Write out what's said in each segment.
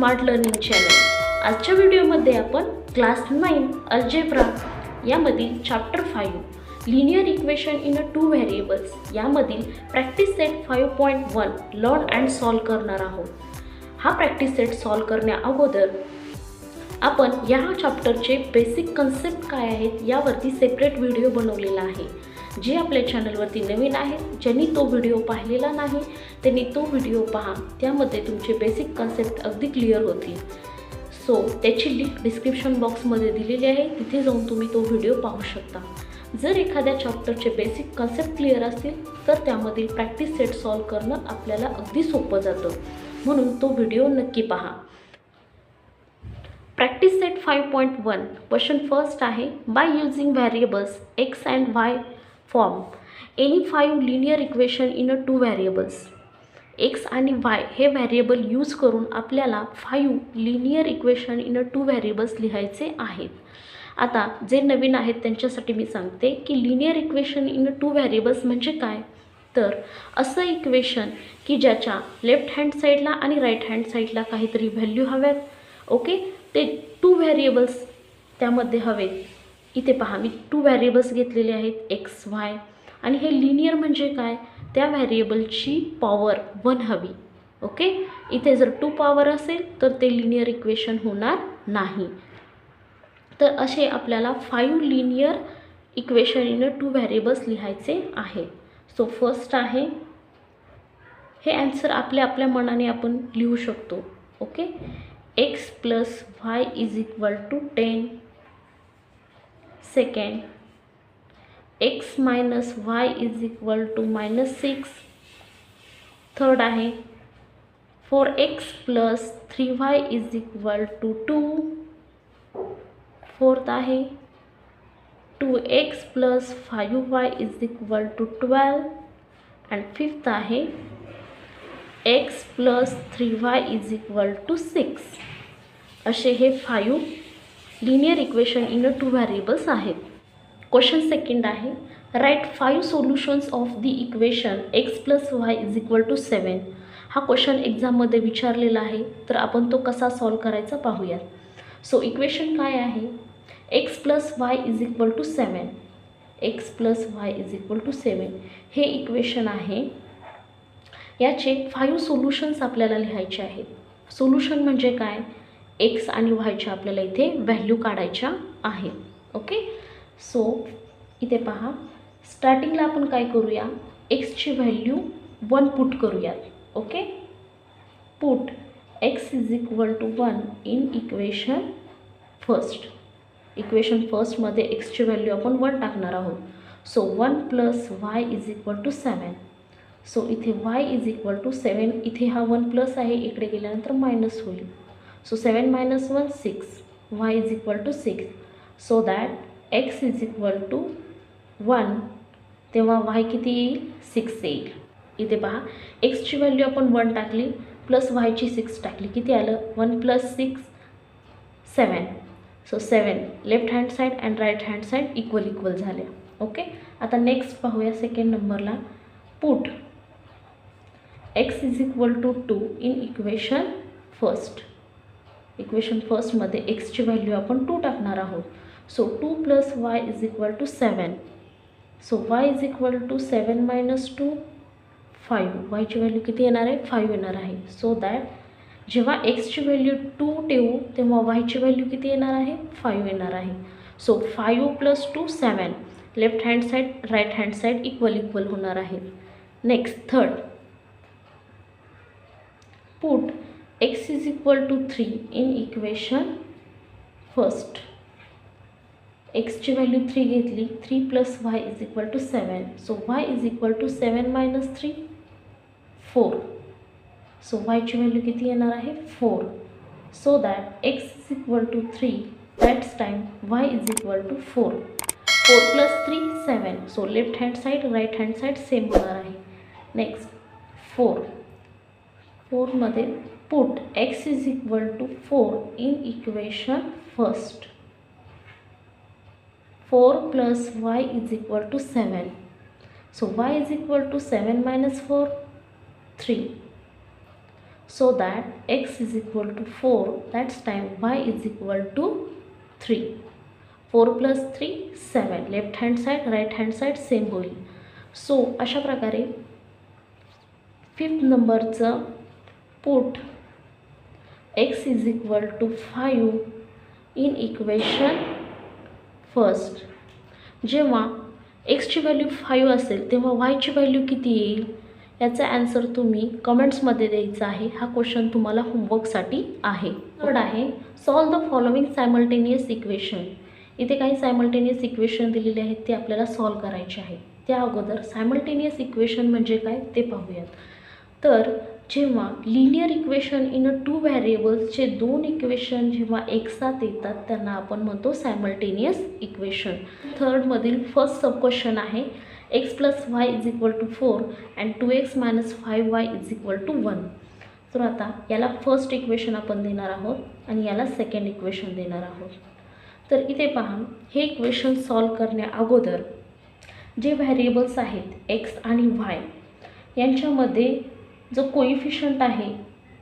Smart learning channel. आजच्या व्हिडिओमध्ये आपण क्लास 9 अल्जेब्रा यामधील chapter 5 linear equation in 2 variables यामधील practice set 5.1 learn and solve करणार आहोत। हा प्रॅक्टिस सेट सॉल्व करण्या अगोदर आपण या चॅप्टरचे बेसिक कन्सेप्ट काय आहेत यावरती सेपरेट व्हिडिओ बनवलेला आहे। जे आपल्या चॅनलवरती नवीन आहेत, ज्यांनी तो व्हिडिओ पाहिलेला नाही त्यांनी तो व्हिडिओ पहा, त्यामध्ये तुमचे बेसिक कन्सेप्ट अगदी क्लिअर होतील। सो त्याची लिंक डिस्क्रिप्शन बॉक्समध्ये दिलेली आहे, तिथे जाऊन तुम्ही तो व्हिडिओ पाहू शकता। जर एखाद्या चॅप्टरचे बेसिक कन्सेप्ट क्लिअर असतील तर त्यामधील प्रॅक्टिस सेट सॉल्व करणं आपल्याला अगदी सोपं जातं, म्हणून तो व्हिडिओ नक्की पहा। प्रॅक्टिस सेट 5.1 क्वेश्चन फर्स्ट आहे, by using variables x and y form any 5 linear equation in 2 variables. x आणि y हे व्हेरिएबल यूज करून आपल्याला 5 लिनियर इक्वेशन इन 2 व्हेरिएबल्स लिहायचे आहेत। आता जे नवीन आहेत त्यांच्यासाठी मी सांगते की लिनियर इक्वेशन इन 2 व्हेरिएबल्स म्हणजे काय, तर असं इक्वेशन की ज्याच्या लेफ्ट हँड साईडला आणि राईट हँड साईडला काहीतरी व्हॅल्यू हव्यात। ओके, ते 2 व्हेरिएबल्स त्यामध्ये हवेत। इथे पहा, मी 2 व्हेरिएबल्स घेतलेले आहेत x y, आणि हे लिनियर म्हणजे काय, त्या व्हेरिएबलची पॉवर 1 हवी। ओके, इथे जर 2 पॉवर असेल तर ते लिनियर इक्वेशन होणार नाही। तर असे आपल्याला 5 लिनियर इक्वेशन इन 2 व्हेरिएबल्स लिहायचे आहे। सो फर्स्ट आहे, हे आन्सर आपल्या मनाने आपण लिहू शकतो। Okay, x plus y is equal to 10. Second, x minus y is equal to minus 6. Third आहे, 4x plus 3y is equal to 2. Fourth आहे, 2x plus 5y is equal to 12. And fifth आहे, x plus 3y is equal to 6. असे हे 5 linear equation in 2 variables आहेत। Question second आहे, right 5 solutions of the equation x plus y is equal to 7। हा question एक्झाममध्ये विचारलेला आहे, तर आपण तो कसा सॉल्व करायचा पाहूयात। सो इक्वेशन काय आहे, x plus y is equal to 7, x plus y is equal to 7 हे इक्वेशन आहे। याचे 5 सोल्युशन्स आपल्याला लिहायचे आहेत। सोल्युशन म्हणजे काय, x आणि y च्या आपल्याला इथे व्हॅल्यू काढायच्या आहेत। ओके, सो इथे पहा, स्टार्टिंगला आपण काय करूया, x ची व्हॅल्यू 1 पुट करूयात। Okay, put x is equal to 1 in equation first. Equation फर्स्टमध्ये x ची व्हॅल्यू आपण 1 टाकणार आहोत। So 1 plus y is equal to 7। So इथे y इज इक्वल टू 7, इथे हा 1 प्लस आहे, इकडे गेल्यानंतर मायनस होईल। So 7 minus 1 6, y is equal to 6, so that x is equal to 1, तेव्हा y किती येईल, 6 येईल। इथे पहा, x ची व्हॅल्यू आपण 1 टाकली प्लस y ची 6 टाकली, किती आलं, 1 plus 6 7। So 7 left hand side and right hand side equal झाले। ओके, आता नेक्स्ट पाहूया सेकंड नंबरला, put x is equal to 2 in equation first. Equation फर्स्टमध्ये x ची व्हॅल्यू आपण 2 टाकणार आहोत। So 2 plus y is equal to 7। So y is equal to 7 minus 2 5, y ची व्हॅल्यू किती येणार आहे, 5 येणार आहे। सो दॅट जेव्हा x ची व्हॅल्यू 2 ठेवू तेव्हा y ची व्हॅल्यू किती येणार आहे, 5 येणार आहे। So 5 plus 2 7, left hand side right hand side equal होणार आहे। Next third, put x is equal to 3 in equation first। x ची व्हॅल्यू 3 घेतली, 3 plus y is equal to 7। So y is equal to 7 minus 3 4। So y ची value किती येणार आहे, 4। So that x is equal to 3, that's time y is equal to 4। 4 plus 3 7, so left hand side right hand side same होणार आहे। Next 4 मध्ये put x is equal to 4 in equation first। 4 plus y is equal to 7। So y is equal to 7 minus 4, 3। so that x is equal to 4, that's time y is equal to 3. 4 plus 3 7, left hand side right hand side same होईल. So अशा प्रकारे 5th नंबरचं put x is equal to 5 in equation first. जेव्हा एक्सची value 5 असेल तेव्हा वायची value किती येईल याचा ॲन्सर तुम्ही कमेंट्समध्ये द्यायचा आहे. हा क्वेश्चन तुम्हाला होमवर्कसाठी आहे. थर्ड आहे solve the following simultaneous equation. इथे काही सायमल्टेनियस इक्वेशन दिलेले आहेत ते आपल्याला सॉल्व करायचे आहे. त्या अगोदर सायमल्टेनियस इक्वेशन म्हणजे काय ते पाहूयात. तर जेव्हा लिनियर इक्वेशन इन 2 व्हेरिएबल्सचे 2 इक्वेशन जेव्हा एकसाथ येतात त्यांना आपण म्हणतो सायमल्टेनियस इक्वेशन. थर्डमधील फर्स्ट सब क्वेश्चन आहे x plus Y is equal to 4 and 2x minus 5y is equal to 1. तर आता याला फर्स्ट इक्वेशन आपण देणार आहोत आणि याला सेकंड इक्वेशन देणार आहोत. तर इथे पहा हे इक्वेशन सॉल्व करण्या अगोदर जे व्हेरिएबल्स आहेत x आणि y यांच्यामध्ये जो कोइफिशियंट आहे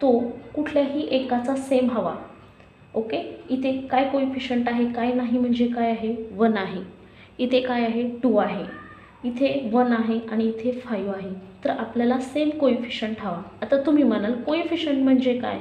तो कुठल्याही एकाचा सेम हवा. ओके, इथे काय कोइफिशियंट आहे काय नाही म्हणजे काय आहे 1 आहे. इथे काय आहे 2 आहे. इथे 1 आहे आणि इथे 5 आहे. तर आपल्याला सेम कोइफिशियंट हवा. आता तुम्ही म्हणाल कोइफिशियंट म्हणजे काय.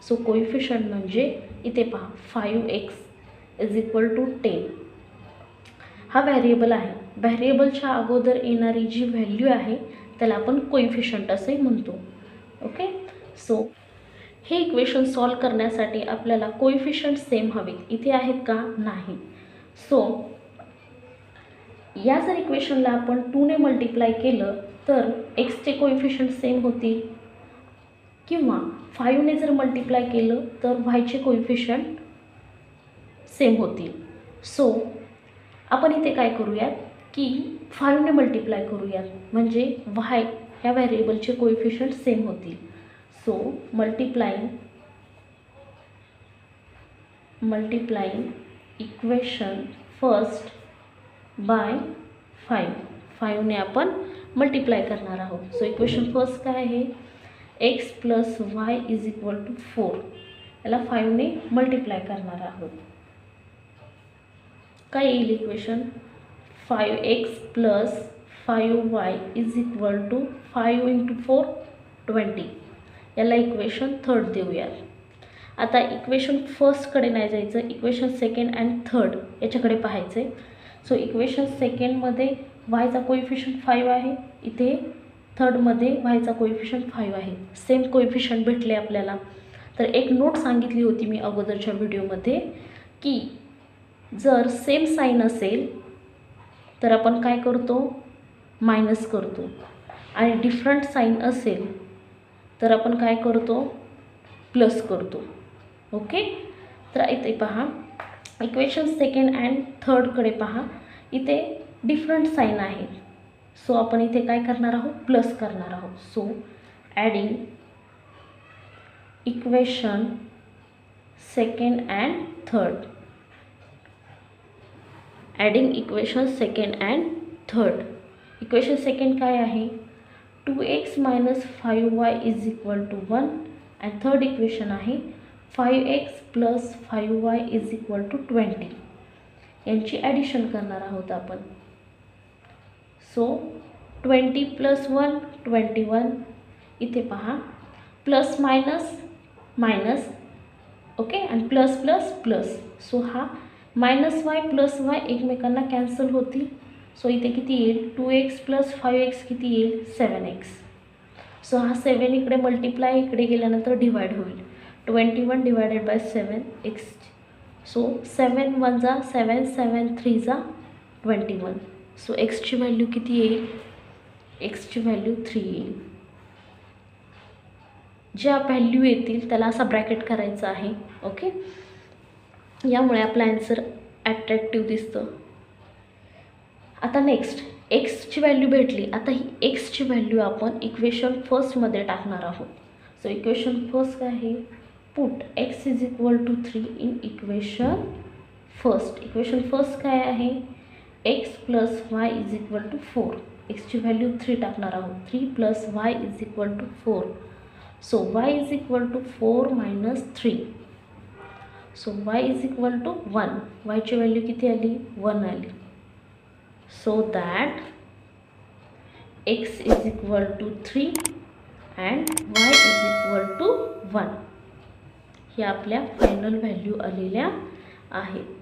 सो कोइफिशियंट म्हणजे इथे पहा 5x इज इक्वल टू 10. हा व्हेरिएबल आहे. व्हेरिएबलच्या अगोदर येणारी जी व्हॅल्यू आहे त्याला आपण कोइफिशियंट असे म्हणतो. ओके, सो हे इक्वेशन सॉल्व करण्यासाठी आपल्याला कोइफिशियंट सेम हवेत. इथे आहेत का नाही. सो या जर इक्वेशनला आपण 2 ने मल्टिप्लाय केलं तर एक्सचे कोइफिशियंट सेम होतील किंवा 5 ने जर मल्टिप्लाय केलं तर वायचे कोइफिशियंट सेम होतील. सो आपण इथे काय करूयात की 5 ने मल्टिप्लाय करूयात म्हणजे y ह्या व्हेरिएबलचे कोइफिशियंट सेम होतील. So multiplying equation first by 5 ने आपण मल्टिप्लाय करणार आहोत. सो इक्वेशन फर्स्ट काय आहे x plus Y is equal to 4. याला 5 ने मल्टिप्लाय करणार आहोत. काय येईल equation 5x plus 5y is equal to 5 into 4 20. याला इक्वेशन थर्ड देऊयात. आता इक्वेशन फर्स्टकडे नाही जायचं, इक्वेशन सेकंड अँड थर्ड याच्याकडे पाहायचं आहे. सो इक्वेशन सेकंडमध्ये वायचा कोइफिशियंट 5 आहे. इथे थर्डमध्ये वायचा कोइफिशियंट 5 आहे. सेम कोइफिशियंट भेटले आपल्याला. तर एक नोट सांगितली होती मी अगोदरच्या व्हिडिओमध्ये की जर सेम साईन असेल तर आपण काय करतो मायनस करतो आणि डिफरंट साईन असेल तर आपण काय करतो प्लस करतो. ओके, तर इथे पहा इक्वेशन सेकंड अँड थर्डकडे पहा. इथे डिफरंट साईन आहे. सो आपण इथे काय करणार आहोत प्लस करणार आहोत. So adding equation second and third. Adding equation second and third. Equation second काय आहे 2x minus 5y is equal to 1 and third equation आहे 5x plus 5y is equal to 20. यांची ॲडिशन करणार आहोत आपण. So 20 plus 1 21. इथे पहा plus minus minus. Okay, आणि प्लस प्लस प्लस. सो हा मायनस वाय प्लस वाय एकमेकांना कॅन्सल होतील. सो इथे किती येईल 2x प्लस 5x किती येईल 7x. सो हा 7 इकडे मल्टिप्लाय इकडे गेल्यानंतर डिवाइड होईल 21 डिवायडेड बाय 7x. सो 7 1 जा 7 7 3 जा 21. सो एक्सची व्हॅल्यू किती येईल एक्सची व्हॅल्यू 3 येईल. ज्या व्हॅल्यू येतील त्याला असा ब्रॅकेट करायचा आहे. ओके, यामुळे आपला ॲन्सर ॲट्रॅक्टिव्ह दिसतं. आता नेक्स्ट एक्सची व्हॅल्यू भेटली. आता ही एक्सची व्हॅल्यू आपण इक्वेशन फर्स्टमध्ये टाकणार आहोत. सो इक्वेशन फर्स्ट काय आहे put X is equal to 3 in equation first. Equation first काय आहे X plus Y is equal to 4. एक्सची व्हॅल्यू 3 टाकणार आहोत. 3 plus Y is equal to 4. So y is equal to 4 minus 3. So y is equal to 1. yची value किती आली? 1 आली. So that x is equal to 3 and y is equal to 1. ह्या आपल्या final value आलेल्या आहेत.